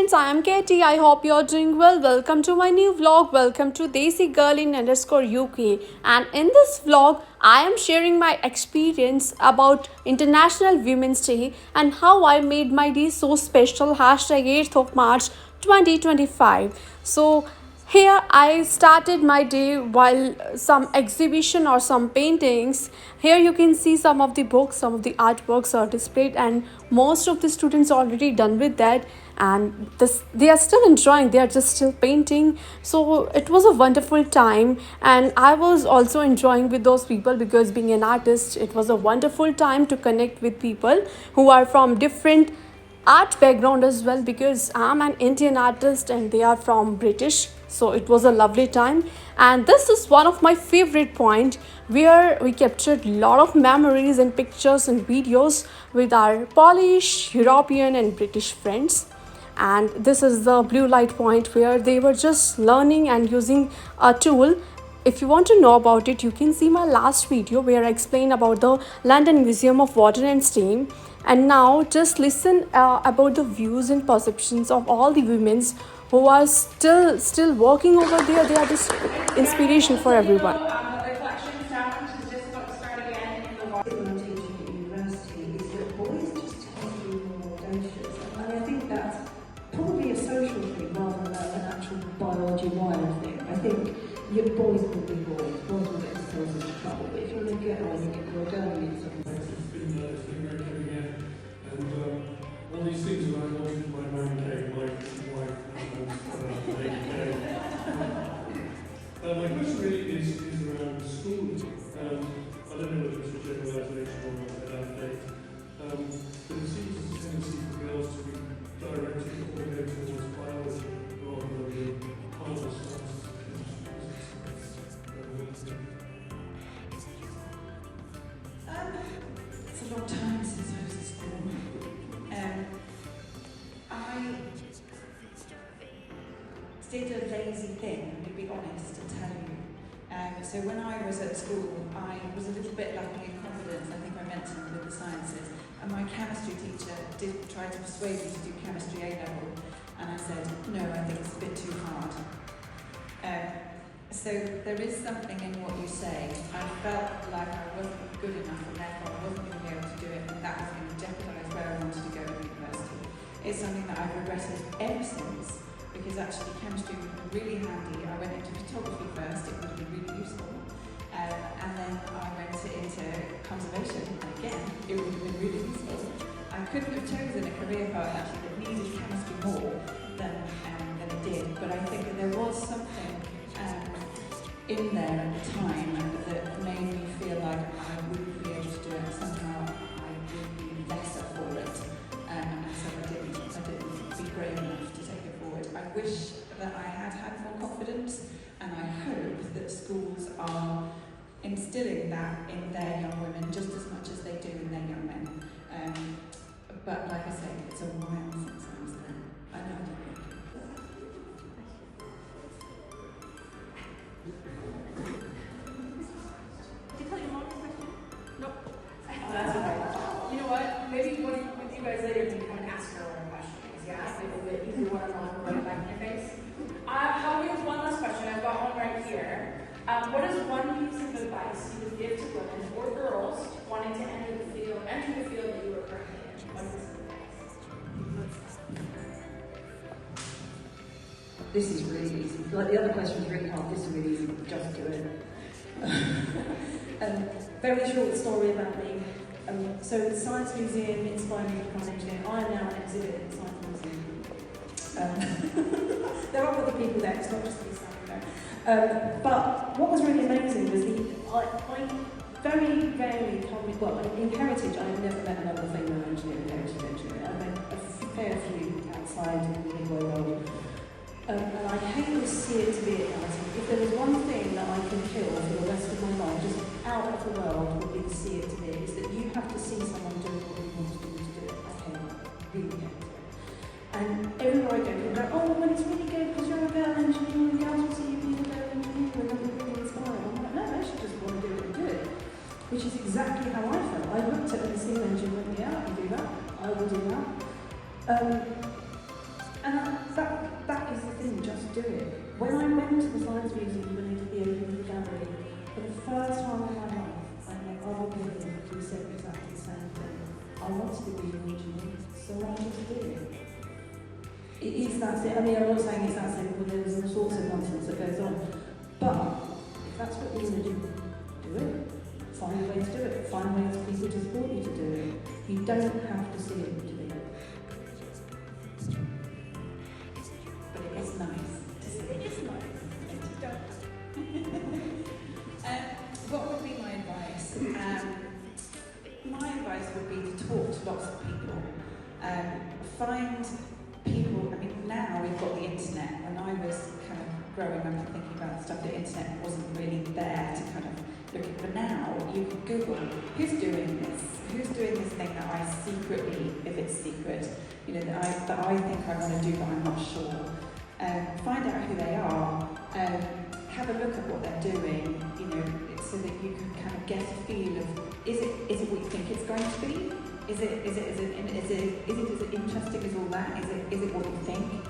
friends, I am Katie. I hope you're doing well. Welcome to my new vlog. Welcome to Desi Girl in underscore UK. And in this vlog, I am sharing my experience about International Women's Day and how I made my day so special. Hashtag 8th of March 2025. So here I started my day while some exhibition or some paintings. Here you can see some of the books, some of the artworks are displayed, and most of the students already done with that, and this they are still enjoying, they are just still painting. So it was a wonderful time, and I was also enjoying with those people because being an artist, it was a wonderful time to connect with people who are from different art background as well, because I'm an Indian artist and they are from British. So it was a lovely time, and this is one of my favorite point where we captured a lot of memories and pictures and videos with our Polish, European and British friends. And this is the blue light point where they were just learning and using a tool. If you want to know about it, you can see my last video where I explain about the London Museum of Water and Steam. And now just listen about the views and perceptions of all the women who are still working over there. They are just inspiration for everyone. The collection challenge is just about to start again in the water. When I'm teaching at university is that boys just tend to be more audacious. And I think that's probably a social thing rather than an actual biology wild thing. I think your boys will be boys will get themselves into trouble. But if you're a girl and you're a girl, you It's been very good again, and all these things that I wanted in my man cave, my wife my question really is around schooling. I don't know whether it's a generalisation or an update, but it seems there's a tendency for girls to be directed or go towards biology rather than other sciences. It's a long time since I was at school. I did a lazy thing, to be honest, to tell you. So when I was at school, I was a little bit lacking in confidence, I think I mentioned, with the sciences. And my chemistry teacher did try to persuade me to do chemistry A-level. And I said, no, I think it's a bit too hard. So there is something in what you say. I felt like I wasn't good enough and therefore I wasn't going to be able to do it, and that was going to jeopardise where I wanted to go at university. It's something that I've regretted ever since, because actually chemistry would have been really handy. I went into photography first, it would have been really useful. And then I went into conservation, and again, it would have been really useful. I couldn't have chosen a career path actually that needed chemistry more than it did, but I think that there was something in there at the time that made me feel like I wouldn't be able to do it. Somehow I would be lesser for it, and so I didn't be brave enough to take it forward. I wish that I had more confidence, and I hope that schools are instilling that in their young women just as much as they do in their young men. But like I say, it's a while since I was there. I know I did. That's okay. You know what? Maybe with you guys later, you can ask her one question. Because yeah, if you want to run back in your face. How about one last question? I've got one right here. What is one piece of advice you would give to women or girls wanting to enter the field that you are currently in? What is this advice? This is really easy. Like the other question was really hard. This is really easy. Just do it. Very short story about me. So the Science Museum inspired me to become an engineer. I am now an exhibit at the Science Museum. There are other people there, it's not just me standing there. But what was really amazing was I very rarely come with, well, in Heritage I have never met another female engineer in Heritage engineer. I met a fair few outside in the midway world. And I hate to see it to be at night. If there was one thing that I can kill for the rest of my life, just out of the world, would be to see it to be, is that you have to see someone doing what you want to do to do it. I hate it. Really hate it. And everywhere I go, people go, oh, well, it's really good because you're a girl engineer, and the girls will see you being a girl engineer, and they're really inspired. I'm like, no, I should just want to do it and do it. Which is exactly how I felt. I looked at the steam engine and went, yeah, I can do that. I will do that. And do it. When I went to the Science Museum when they did the opening of the gallery, for the first time in my life, I met other women who said exactly the same thing. I wanted to be an engineer, so I wanted to do it. It is that simple. I mean, I'm not saying it's that simple, there's all sorts of nonsense that goes on. But if that's what you want to do it. Find a way to do it. Find ways for people to support you to do it. You don't have to see it to do it. But it is nice to see. It is nice. What would be my advice? My advice would be to talk to lots of people. Find people, I mean, now we've got the internet. When I was kind of growing up and thinking about stuff, the internet wasn't really there to kind of look at. But now you can Google who's doing this thing that I secretly, if it's secret, you know, that I think I want to do but I'm not sure. Find out who they are. Have a look at what they're doing, you know, so that you can kind of get a feel of is it what you think it's going to be? Is it as interesting as all that? Is it what you think?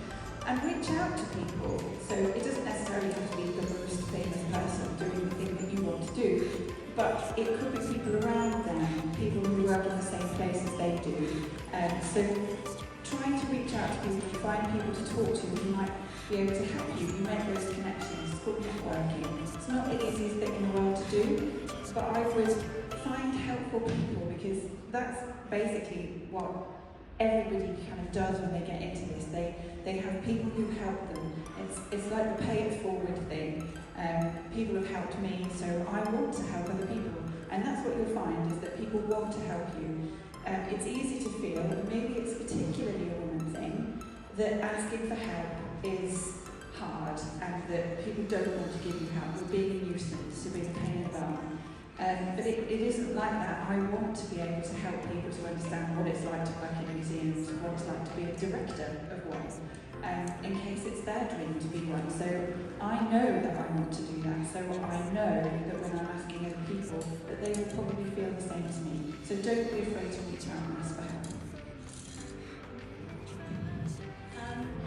And reach out to people. So it doesn't necessarily have to be the most famous person doing the thing that you want to do, but it could be people around them, people who work in the same place as they do. So trying to reach out to people and find people to talk to who might be able to help you. You make those connections. It's called networking. It's not the easiest thing in the world to do, but I would find helpful people, because that's basically what everybody kind of does when they get into this. They have people who help them. It's like the pay it forward thing. People have helped me, so I want to help other people. And that's what you'll find, is that people want to help you. It's easy to feel, and maybe it's particularly a woman thing, that asking for help is hard, and that people don't want to give you help. You're being a nuisance, you're being a pain in the bum. But it isn't like that. I want to be able to help people to understand what it's like to work in museums, what it's like to be a director of one, in case it's their dream to be one. So I know that I want to do that. So I know that when I'm asking other people, that they will probably feel the same to me. So don't be afraid to reach out and ask for help.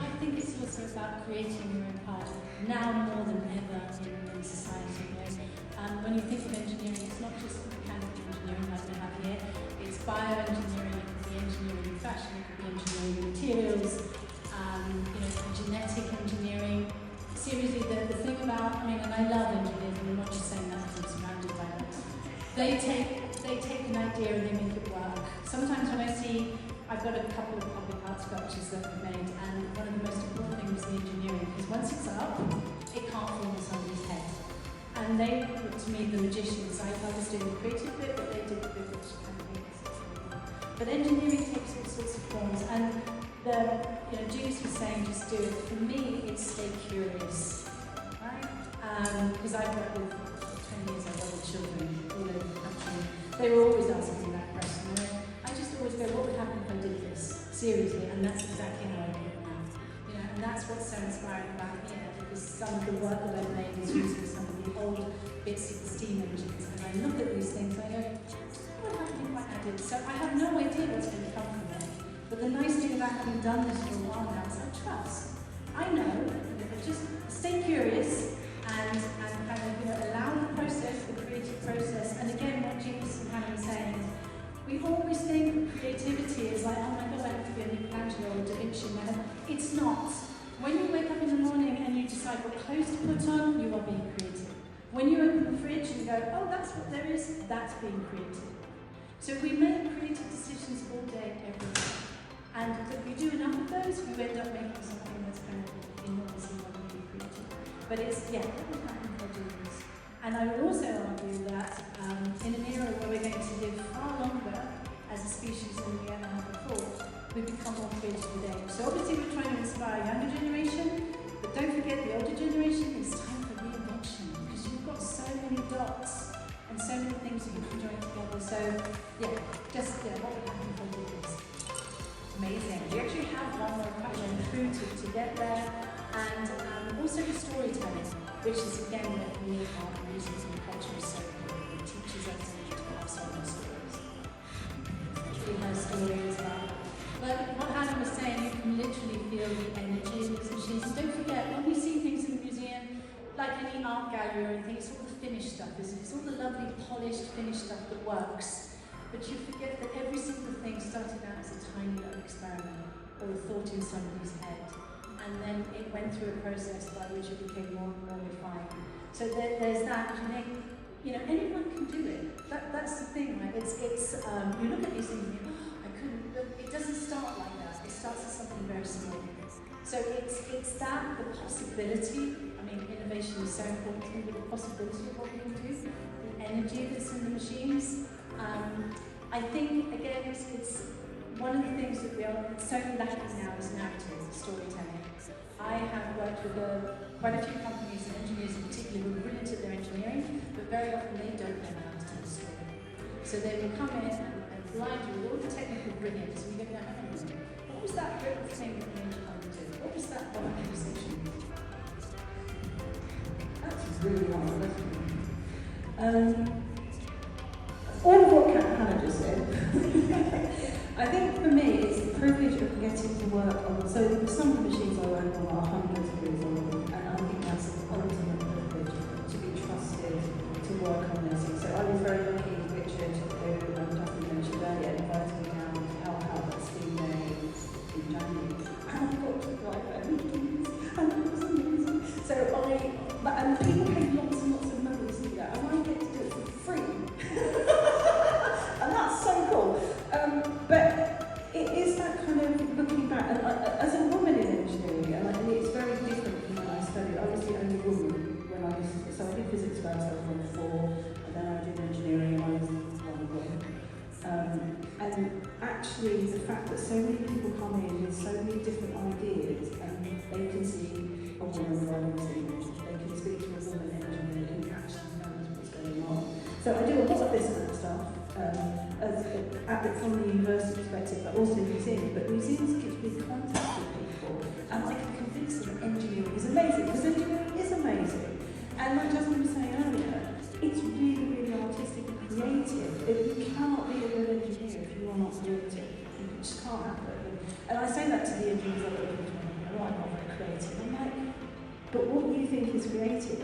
I think it's also about creating your own path, now more than ever in society. When you think of engineering, it's not just mechanical engineering like we have here, it's bioengineering, it could be engineering in fashion, it could be engineering in materials, genetic engineering. Seriously, the thing about, and I love engineers, and I'm not just saying that because I'm surrounded by them. They take an idea and they make it work. Sometimes when I see, I've got a couple of public art sculptures that we've made, and one of the most important things is the engineering, because once it's up, it can't fall on somebody's head. And they were, to me, the magicians. I was doing the creative bit, but they did the bit which kind of makes it. But engineering takes all sorts of forms, and Julius was saying, just do it. For me, it's stay curious, right? Because I've worked with 20 years, I've worked with children all over the country. They were always asking me that question. I just always go, what would happen if I did this? Seriously, and that's exactly how I do it now. And that's what's so inspiring about here, because some of the work that I've made is using some of the old bits of the steam engines, and I look at these things, I go, what would happen if I added? So I have no idea what's going to come from it. But the nice thing about having done this for a while now is I trust. I know that if I just stay curious and kind of allow the process, the creative process. And again, what James and Hannah were saying is, we always think creativity is like, oh my God, I have to be a Michelangelo or a Da Vinci. It's not. When you wake up in the morning and you decide what clothes to put on, you are being creative. When you open the fridge and go, oh, that's what there is, that's being creative. So we make creative decisions all day, every day. And if we do enough of those, we end up making something that's kind of enormously wonderfully creative. But it's, what would happen if I do this? And I would also argue that in an era where we're going to live far longer as a species than we ever have before, we become more creative with age. So obviously we're trying to inspire a younger generation, but don't forget the older generation, it's time for reinvention, because you've got so many dots and so many things that you can join together. So what would happen if I did this? Amazing. We actually have one more question through to get there, and also the storytelling, which is again where for me art and music and culture is so important. It teaches us to have so many stories. Especially her story as well. But what Hannah was saying, you can literally feel the energy of these machines. Don't forget, when we see like any art gallery or anything, it's all the finished stuff, isn't it? It's all the lovely, polished, finished stuff that works. But you forget that every single thing started out as a tiny little experiment or a thought in somebody's head. And then it went through a process by which it became more and more refined. So there's that, you know, anyone can do it. That's the thing, right? It's you look at these things and you go, oh, I couldn't, it doesn't start like that. It starts as something very small. So it's that, the possibility. I mean, innovation is so important to me, but the possibility of what we can do, the energy that's in the machines. I think, again, it's one of the things that we are so lacking now is narrative, storytelling. I have worked with quite a few companies and engineers in particular who are brilliant at their engineering, but very often they don't know how to tell a story. So they will come in and blind you with all the technical brilliance, and you go, what was that little thing that made you want to do? What was that one conversation? That's really hard, isn't it? All of what Hannah just said. I think for me, it's the privilege of getting to work on. So some of the machines I work on are hundreds of years old, and I think that's an ultimate privilege to be trusted to work on this. So I was very lucky, Richard, who Dustin mentioned earlier, invited me down to help out at Steam Day in January, and I got to write their meetings, and it was amazing. So and people pay lots and lots of money to do that, and I get to do it for free. And that's so cool. But it is that kind of looking back, and as a woman in engineering, and it's very different from when I studied. I was the only woman when I used to, so I did physics first, I was 1 4, and then I did engineering, and I was 1 1. And actually, the fact that so many people come in with so many different ideas, and they can see a woman driving a steam engine, they can speak to a woman engineer who actually knows what's going on. So I do a lot of this kind of stuff. From the university perspective, but also museums. But museums gives me contact with people, and I can convince them that engineering is amazing, because engineering is amazing. And like Jasmine was saying earlier, it's really, really artistic and creative. You cannot be a good engineer if you are not creative. You just can't happen. And I say that to the engineers that are looking at me, oh, I'm not very creative. I'm like, but what you think is creative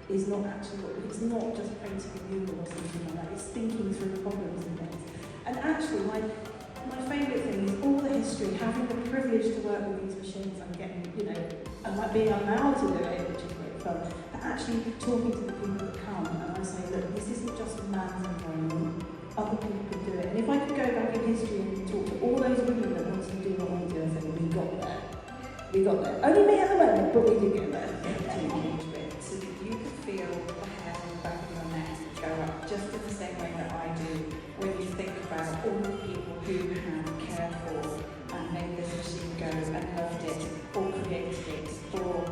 is not actually what, it's not just painting a mural or something like that, it's thinking through problems and things. And actually, my favourite thing is all the history, having the privilege to work with these machines and getting, you know, and like being allowed to do it, which is great fun, but actually talking to the people that come, and I say, look, this isn't just a man's environment, other people can do it. And if I could go back in history and talk to all those women that wanted to do what I do, I say, we got there. We got there. Only me at the moment, but we did get there. So that you could feel the hair on the back of your neck go up just in the same way that I do when you think about all the people who have cared for and made this machine go and loved it or created it, or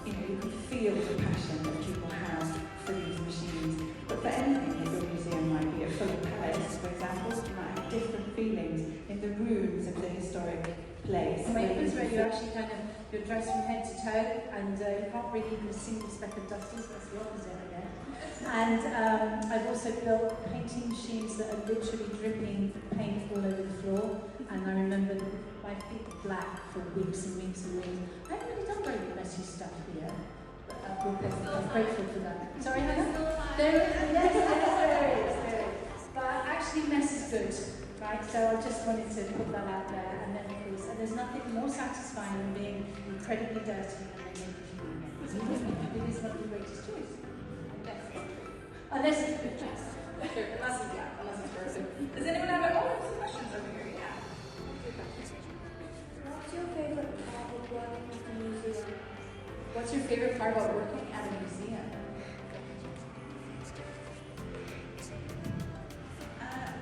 you can feel the passion that people have for these machines. But for anything, your museum might be a full palace, for example, you might have different feelings in the rooms of the historic place. It's where you actually kind of, you're dressed from head to toe, and you can't really even see the speck of dusters, that's the opposite again. And I've also built painting machines that are literally dripping paint all over the floor, and I remember my feet were black for weeks and weeks and weeks. I haven't really done very messy stuff here, but I'm grateful for that. Sorry, Hannah? There is. But actually mess is good, right? So I just wanted to put that out there, and then there's nothing more satisfying than being incredibly dirty and then making it clean again. It is one of the greatest joys. Unless it's good choice. Unless it's person. Does anyone have some questions over here? Yeah. What's your favorite part of working at a museum? What's your favorite part about working at a museum?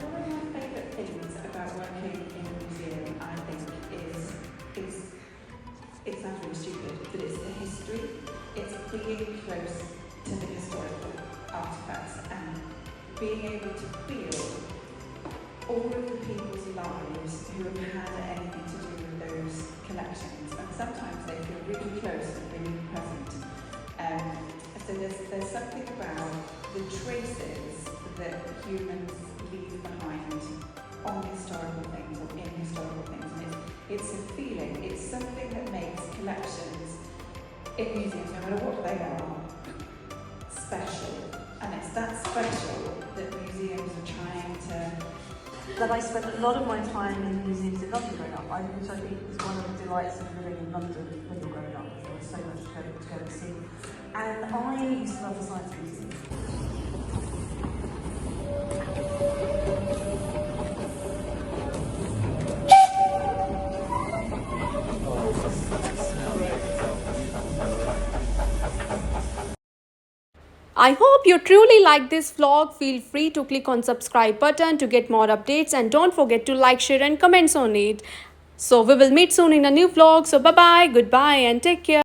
One of my favourite things about working in a museum, I think, is it sounds really stupid, but it's the history. It's being close to the historical artifacts and being able to feel all of the people's lives who have had anything to do with those collections. And sometimes they feel really close and really present. So there's something about the traces that humans leave behind on historical things or in historical things. And it's a feeling, it's something that makes collections in museums, no matter what they are, special that museums are trying to. That I spent a lot of my time in museums in London growing up, which I think is one of the delights of living in London when you're growing up. There was so much to go and see. And I used to love the Science Museum. I hope you truly like this vlog. Feel free to click on subscribe button to get more updates, and don't forget to like, share and comments on it. So we will meet soon in a new vlog. So bye bye, goodbye and take care.